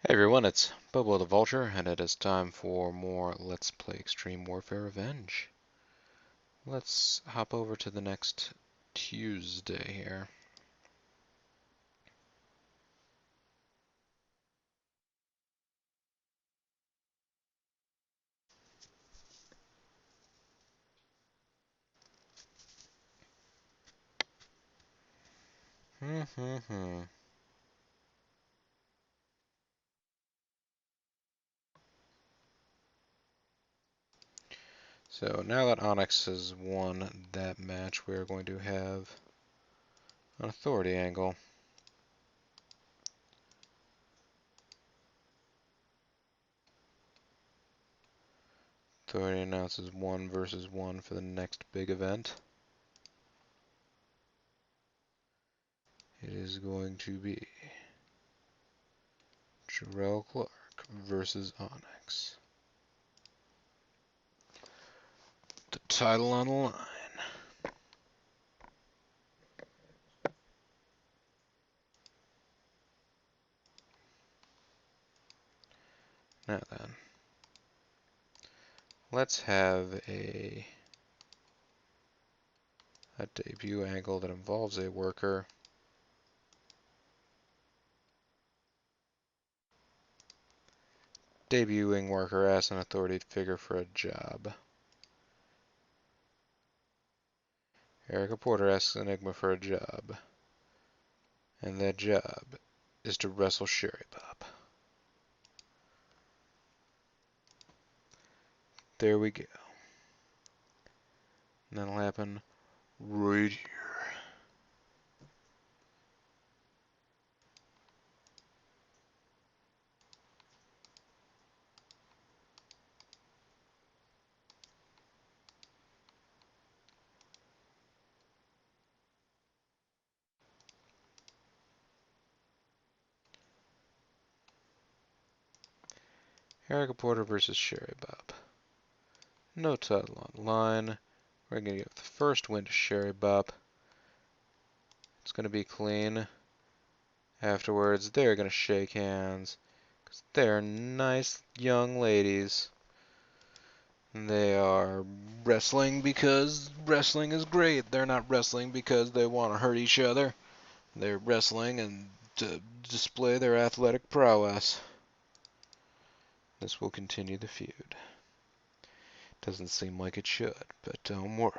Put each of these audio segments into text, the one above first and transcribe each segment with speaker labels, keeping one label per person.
Speaker 1: Hey everyone, it's Bobo the Vulture, and it is time for more Let's Play Extreme Warfare Revenge. Let's hop over to the next Tuesday here. So now that Onyx has won that match, we're going to have an authority angle. Authority announces 1 versus 1 for the next big event. It is going to be Jarrell Clark versus Onyx. The title on the line. Now then, let's have a debut angle that involves a worker. Debuting worker asks an authority figure for a job. Erica Porter asks Enigma for a job. And that job is to wrestle Sherry Bob. There we go. And that'll happen right here. Erica Porter versus Sherry Bob. No title on the line. We're going to give the first win to Sherry Bob. It's going to be clean. Afterwards, they're going to shake hands. Because they're nice young ladies. They are wrestling because wrestling is great. They're not wrestling because they want to hurt each other. They're wrestling and to display their athletic prowess. This will continue the feud. Doesn't seem like it should, but don't worry.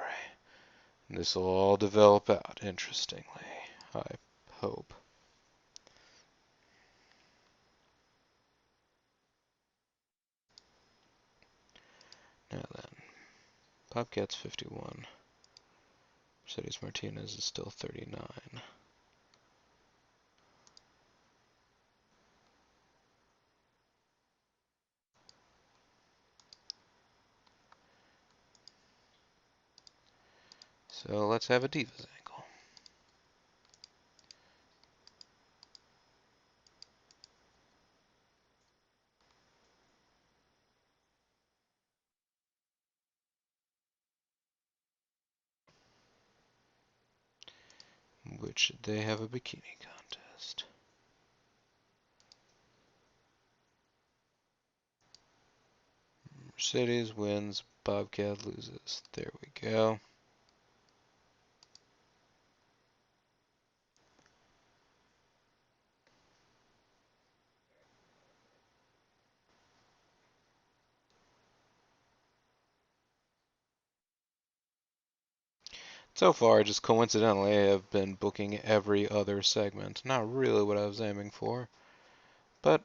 Speaker 1: This will all develop out interestingly, I hope. Now then, Bobcat's 51. Mercedes Martinez is still 39. So let's have a Divas angle. Which they have a bikini contest. Mercedes wins, Bobcat loses. There we go. So far, just coincidentally, I have been booking every other segment. Not really what I was aiming for, but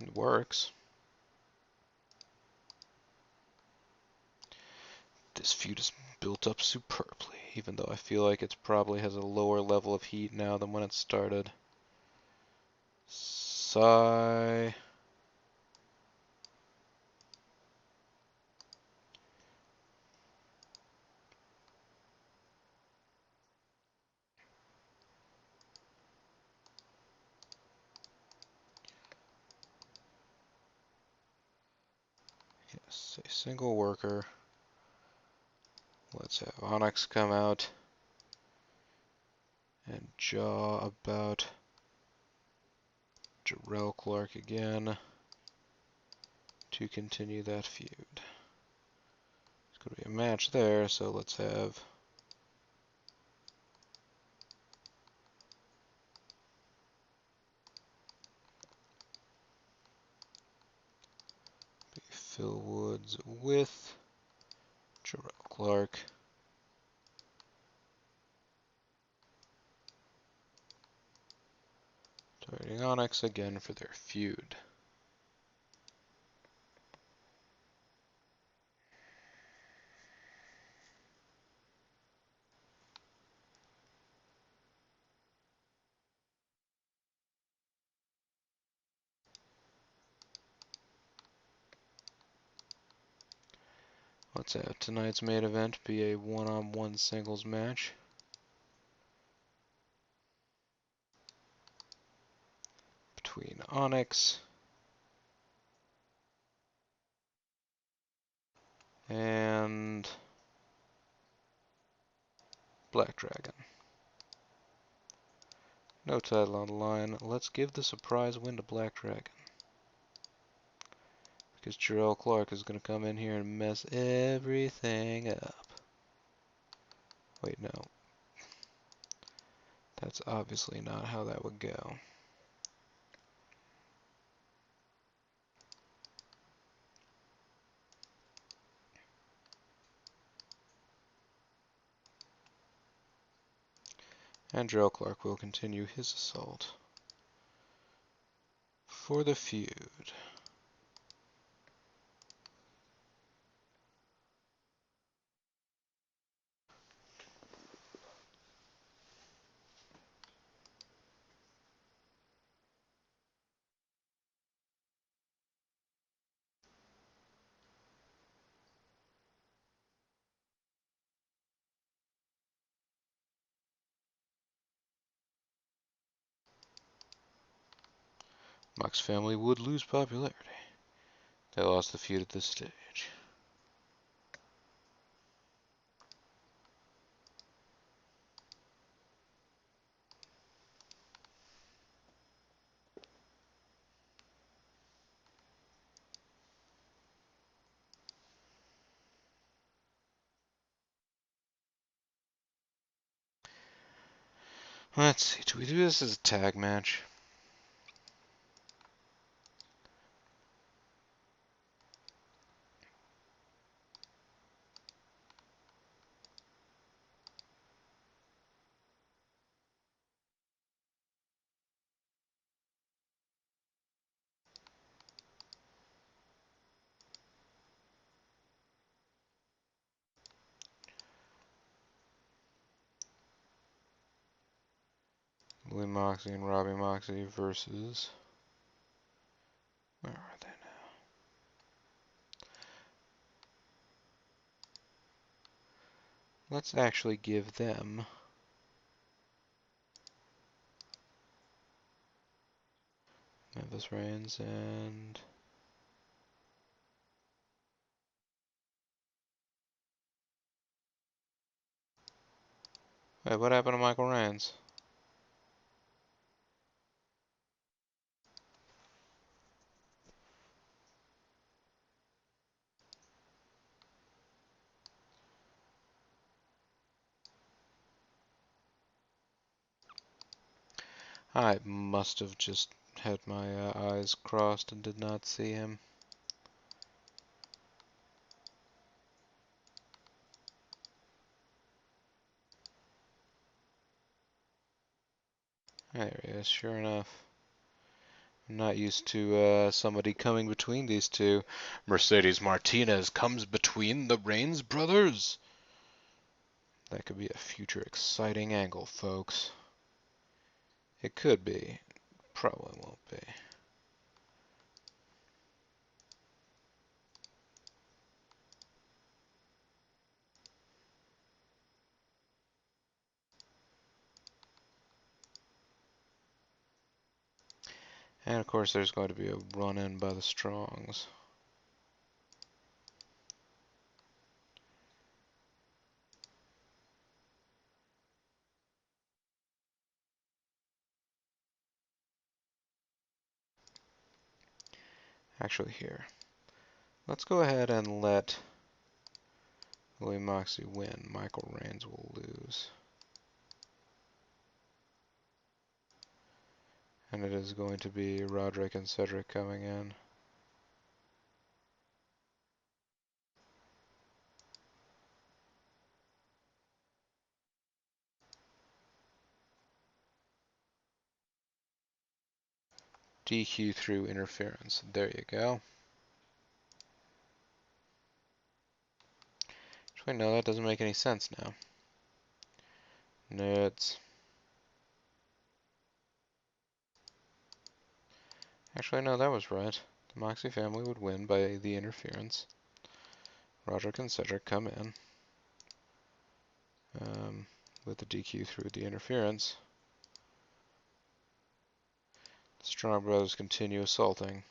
Speaker 1: it works. This feud is built up superbly, even though I feel like it probably has a lower level of heat now than when it started. Sigh. Yes, a single worker. Let's have Onyx come out and jaw about Jarrell Clark again to continue that feud. It's going to be a match there, so let's have Phil Woods with Jarrell Clark. Targeting Onyx again for their feud. Let's have tonight's main event be a one-on-one singles match between Onyx and Black Dragon. No title on the line. Let's give the surprise win to Black Dragon. Because Jarrell Clark is going to come in here and mess everything up. Wait, no. That's obviously not how that would go. And Jarrell Clark will continue his assault for the feud. Mox family would lose popularity. They lost the feud at this stage. Let's see, do we do this as a tag match? Willie Moxley and Robbie Moxley versus... Where are they now? Let's actually give them Memphis Reigns and... Wait, what happened to Michael Reigns? I must have just had my eyes crossed and did not see him. There he is, sure enough. I'm not used to somebody coming between these two. Mercedes Martinez comes between the Reigns brothers. That could be a future exciting angle, folks. It could be. Probably won't be. And of course there's going to be a run-in by the Strongs. Actually, here. Let's go ahead and let Louis Moxley win. Michael Reigns will lose. And it is going to be Roderick and Cedric coming in. DQ through interference. There you go. Actually, no, that doesn't make any sense now. Nuts. Actually, no, that was right. The Moxley family would win by the interference. Roderick and Cedric come in with the DQ through the interference. The Strong Brothers continue assaulting.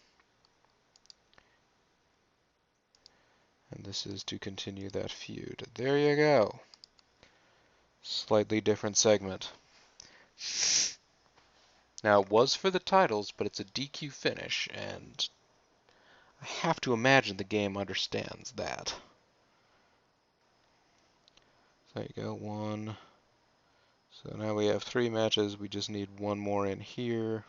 Speaker 1: And this is to continue that feud. There you go. Slightly different segment. Now, it was for the titles, but it's a DQ finish, and I have to imagine the game understands that. So there you go, one. So now we have 3 matches. We just need one more in here.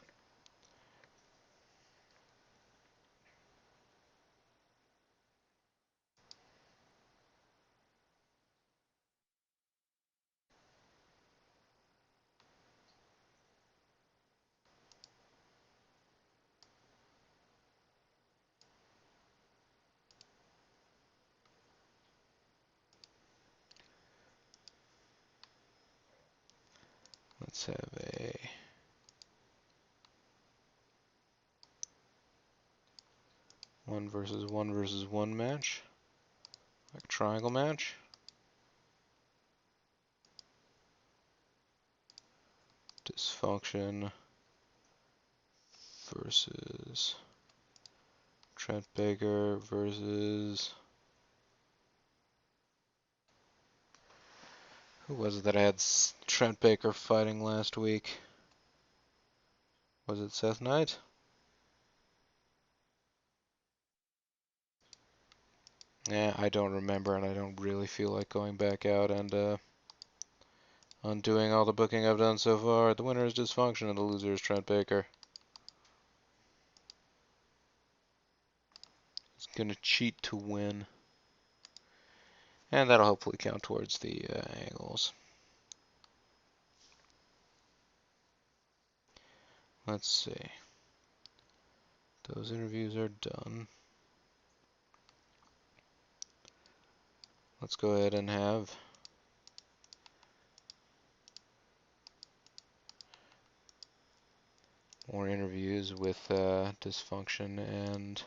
Speaker 1: Let's have a 1 versus 1 versus 1 match. Like a triangle match. Dysfunction versus Trent Baker versus... Who was it that I had Trent Baker fighting last week? Was it Seth Knight? Yeah, I don't remember, and I don't really feel like going back out and undoing all the booking I've done so far. The winner is Dysfunction, and the loser is Trent Baker. He's gonna cheat to win. And that'll hopefully count towards the angles. Let's see. Those interviews are done. Let's go ahead and have more interviews with Dysfunction and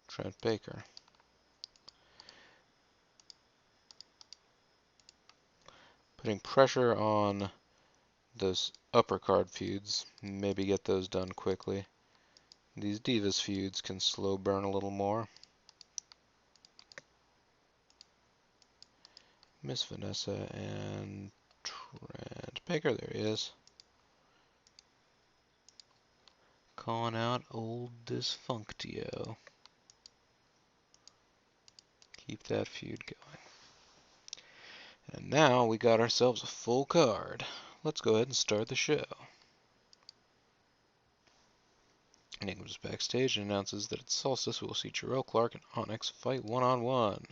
Speaker 1: Trent Baker. Putting pressure on those upper card feuds, maybe get those done quickly. These Divas feuds can slow burn a little more. Miss Vanessa and Trent Baker, there he is. Calling out old Dysfunctio. Keep that feud going. And now we got ourselves a full card. Let's go ahead and start the show. Enigma's backstage and announces that at Solstice we will see Jarrell Clark and Onyx fight one-on-one.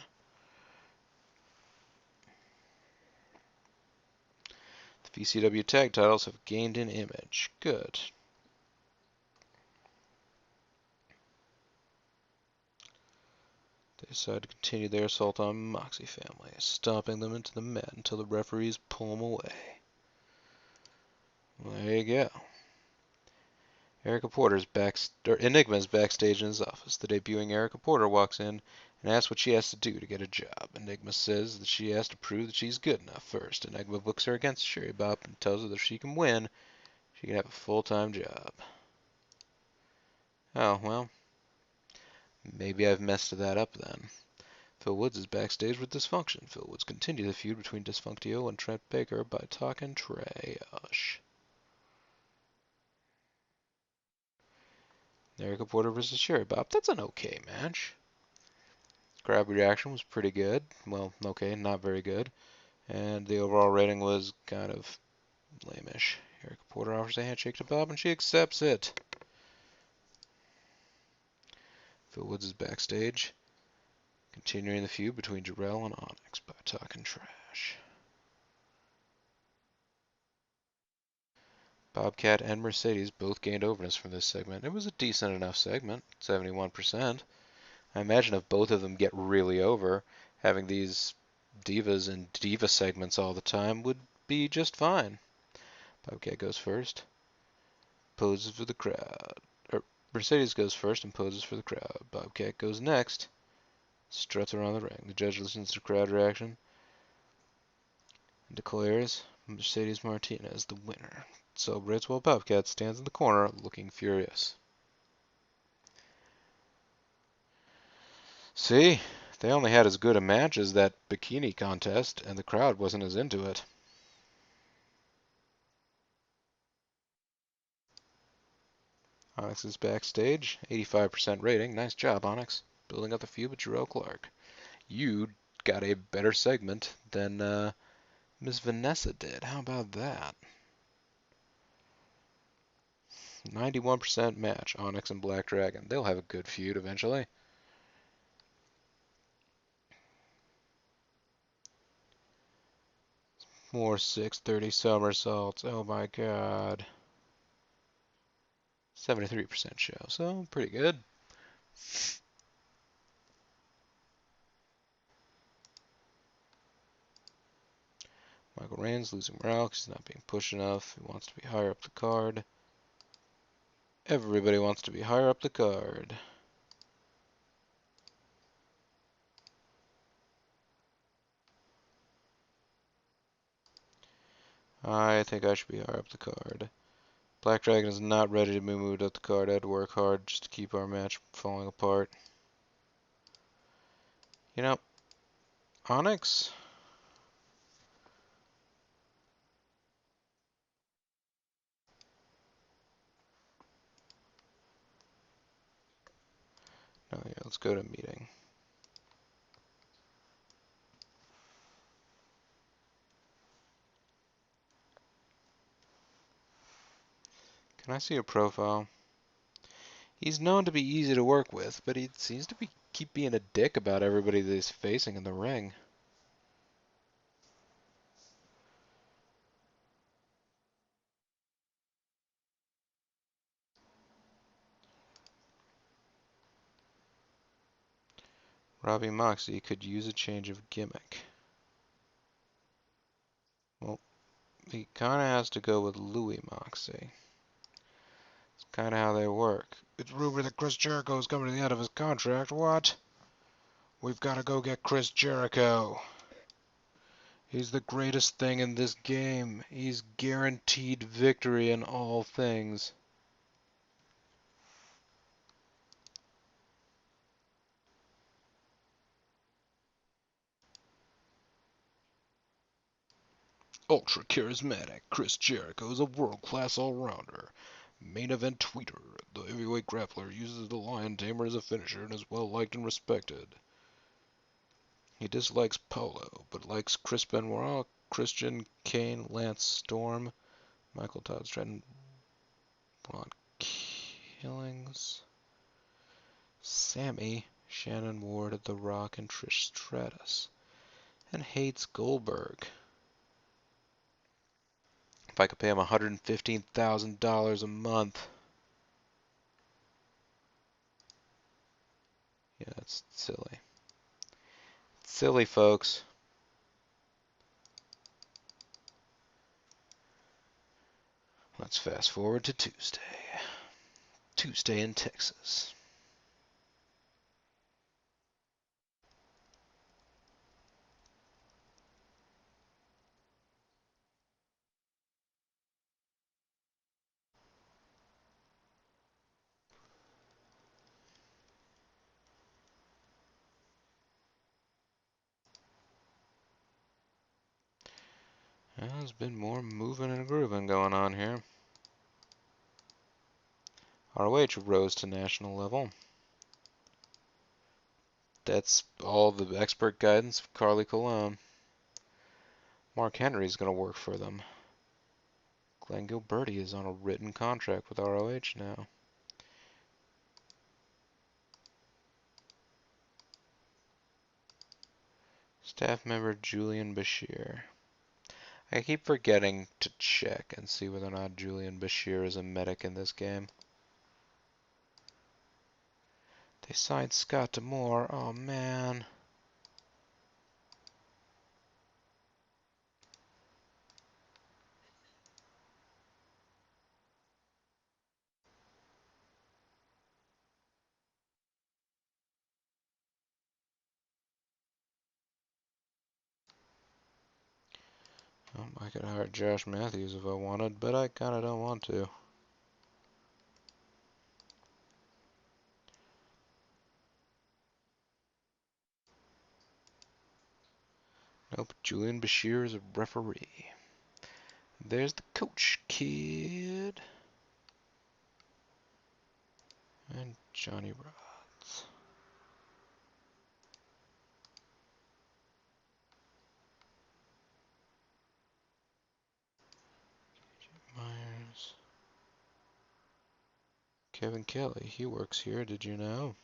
Speaker 1: The VCW tag titles have gained an image. Good. They decide to continue their assault on Moxie family, stomping them into the mat until the referees pull them away. There you go. Erica Porter's Enigma's backstage in his office. The debuting Erica Porter walks in and asks what she has to do to get a job. Enigma says that she has to prove that she's good enough first. Enigma books her against Sherry Bop and tells her that if she can win, she can have a full-time job. Oh, well, maybe I've messed that up then. Phil Woods is backstage with Dysfunction. Phil Woods continue the feud between Dysfunctio and Trent Baker by talking trash. Erica Porter versus Sherry Bob. That's an okay match. Crowd reaction was pretty good. Well, okay, not very good. And the overall rating was kind of lame-ish. Erica Porter offers a handshake to Bob, and she accepts it. Phil Woods is backstage, continuing the feud between Jarrell and Onyx by talking trash. Bobcat and Mercedes both gained overness from this segment. It was a decent enough segment, 71%. I imagine if both of them get really over, having these divas and diva segments all the time would be just fine. Bobcat goes first, poses for the crowd. Mercedes goes first and poses for the crowd. Bobcat goes next, struts around the ring. The judge listens to crowd reaction and declares Mercedes Martinez the winner. Celebrates while Bobcat stands in the corner looking furious. See, they only had as good a match as that bikini contest, and the crowd wasn't as into it. Onyx is backstage, 85% rating. Nice job, Onyx. Building up the feud with Jarrell Clark. You got a better segment than Miss Vanessa did. How about that? 91% match, Onyx and Black Dragon. They'll have a good feud eventually. More 630 somersaults. Oh my god. 73% show, so pretty good. Michael Reigns losing morale because he's not being pushed enough. He wants to be higher up the card. Everybody wants to be higher up the card. I think I should be higher up the card. Black Dragon is not ready to be moved up the card. I had to work hard just to keep our match from falling apart. You know, Onyx? No, yeah, let's go to meeting. Can I see a profile? He's known to be easy to work with, but he seems to keep being a dick about everybody that he's facing in the ring. Robbie Moxley could use a change of gimmick. Well, he kind of has to go with Louis Moxley. It's kind of how they work. It's rumored that Chris Jericho is coming to the end of his contract. What? We've got to go get Chris Jericho. He's the greatest thing in this game. He's guaranteed victory in all things. Ultra charismatic, Chris Jericho is a world-class all-rounder. Main event tweeter, the heavyweight grappler uses the Lion Tamer as a finisher and is well liked and respected. He dislikes Polo, but likes Chris Benoit, Christian, Kane, Lance Storm, Michael Todd Stratton, Ron Killings, Sammy, Shannon Ward, The Rock, and Trish Stratus, and hates Goldberg. If I could pay him $115,000 a month. Yeah, that's silly. It's silly, folks. Let's fast forward to Tuesday. Tuesday in Texas. There's been more moving and grooving going on here. ROH rose to national level. That's all the expert guidance of Carly Colon. Mark Henry's going to work for them. Glenn Gilberti is on a written contract with ROH now. Staff member Julian Bashir. I keep forgetting to check and see whether or not Julian Bashir is a medic in this game. They signed Scott D'Amore. Oh, man. I could hire Josh Matthews if I wanted, but I kind of don't want to. Nope, Julian Bashir is a referee. There's the coach kid. And Johnny Rods. Myers. Kevin Kelly, he works here, did you know?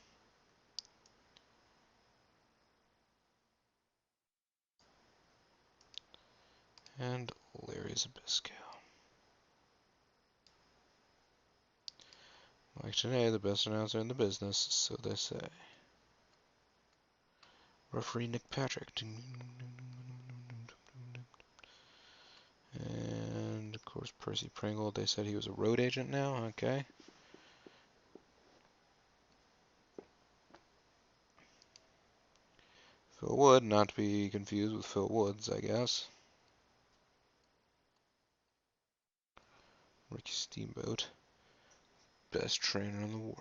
Speaker 1: And Larry Zbysko. Mike Tenay, the best announcer in the business, so they say. Referee Nick Patrick. And, of course, Percy Pringle. They said he was a road agent now. Okay. Phil Wood, not to be confused with Phil Woods, I guess. Ricky Steamboat. Best trainer in the world.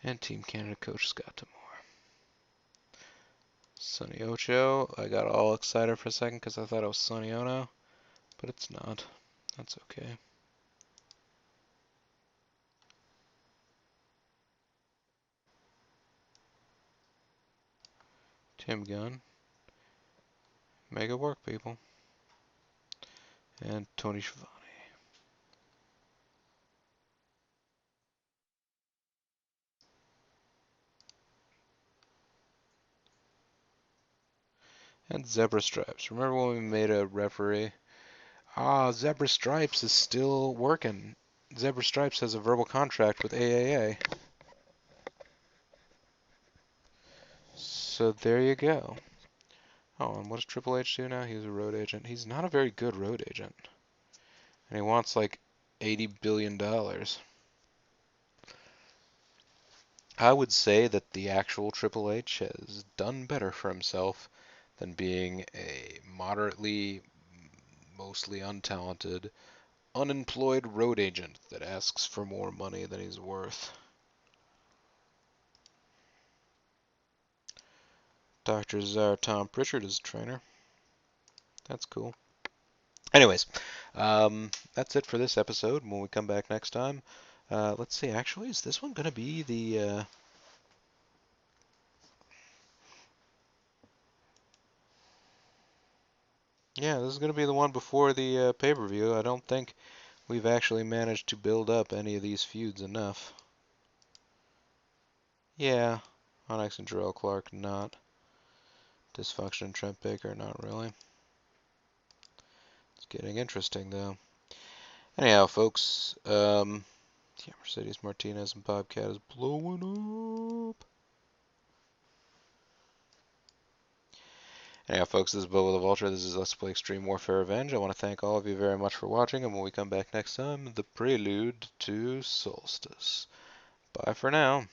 Speaker 1: And Team Canada coach Scott D'Amore. Sonny Ocho. I got all excited for a second because I thought it was Sonny Ono, but it's not. That's okay. Tim Gunn. Make it work, people. And Tony Schiavone. And Zebra Stripes. Remember when we made a referee? Zebra Stripes is still working. Zebra Stripes has a verbal contract with AAA. So there you go. Oh, and what does Triple H do now? He's a road agent. He's not a very good road agent. And he wants like $80 billion. I would say that the actual Triple H has done better for himself than being a moderately, mostly untalented, unemployed road agent that asks for more money than he's worth. Dr. Czar Tom Pritchard is a trainer. That's cool. Anyways, that's it for this episode. When we come back next time, let's see. Actually, is this one going to be the... Yeah, this is going to be the one before the pay-per-view. I don't think we've actually managed to build up any of these feuds enough. Yeah, Onyx and Jarrell Clark, not. Dysfunction and Trent Baker, not really. It's getting interesting, though. Anyhow, folks, yeah, Mercedes Martinez and Bobcat is blowing up. Anyhow, folks, this is Boba the Vulture. This is Let's Play Extreme Warfare Revenge. I want to thank all of you very much for watching, and when we come back next time, the prelude to Solstice. Bye for now.